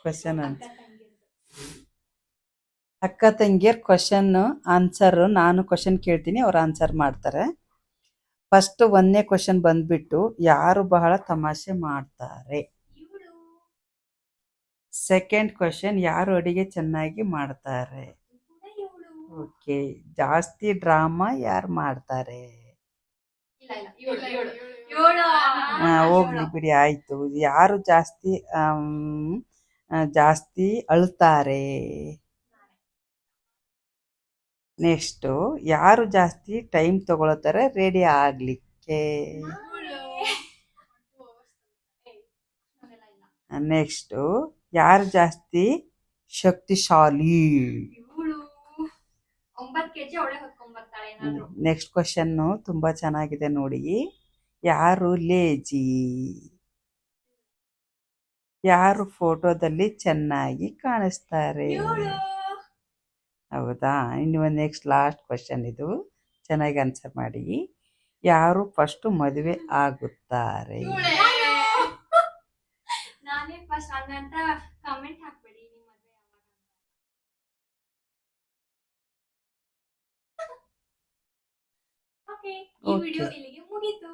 Question ಅಕ್ಕ ತಂಗಿಯರ್ question answer ನಾನು question ಕೇಳ್ತೀನಿ ಅವ್ರು ಆನ್ಸರ್ ಮಾಡ್ತಾರೆ. ಫಸ್ಟ್ 1ನೇ ಕ್ವಶನ್ ಬಂದ್ಬಿಟ್ಟು ಯಾರು ಬಹಳ ತಮಾಷೆ ಮಾಡ್ತಾರೆ. ಸೆಕೆಂಡ್ ಕ್ವಶನ್ ಯಾರು ಅಡಿಗೆ ಚೆನ್ನಾಗಿ ಮಾಡ್ತಾರೆ. ಓಕೆ, ಜಾಸ್ತಿ ಡ್ರಾಮಾ ಯಾರು ಮಾಡ್ತಾರೆ. ಹೋಗ್ಲಿ ಬಿಡಿ, ಆಯ್ತು. ಯಾರು ಜಾಸ್ತಿ ಜಾಸ್ತಿ ಅಳ್ತಾರೆ. ನೆಕ್ಸ್ಟು ಯಾರು ಜಾಸ್ತಿ ಟೈಮ್ ತಗೊಳ್ತಾರೆ ರೆಡಿ ಆಗ್ಲಿಕ್ಕೆ. ನೆಕ್ಸ್ಟು ಯಾರು ಜಾಸ್ತಿ ಶಕ್ತಿಶಾಲಿ. ನೆಕ್ಸ್ಟ್ ಕ್ವಶನ್ನು ತುಂಬಾ ಚೆನ್ನಾಗಿದೆ ನೋಡಿ. ಯಾರು ಲೇಜಿ. ಯಾರು ಫೋಟೋದಲ್ಲಿ ಚೆನ್ನಾಗಿ ಕಾಣಿಸ್ತಾರೆ. ಹೌದಾ, ಇನ್ನು ನೆಕ್ಸ್ಟ್ ಲಾಸ್ಟ್ ಕ್ವಶನ್ ಇದು, ಚೆನ್ನಾಗಿ ಆನ್ಸರ್ ಮಾಡಿ. ಯಾರು ಫಸ್ಟ್ ಮದುವೆ ಆಗುತ್ತಾರೆ. ಈ ವಿಡಿಯೋ ಇಲ್ಲಿಗೆ ಮುಗೀತು.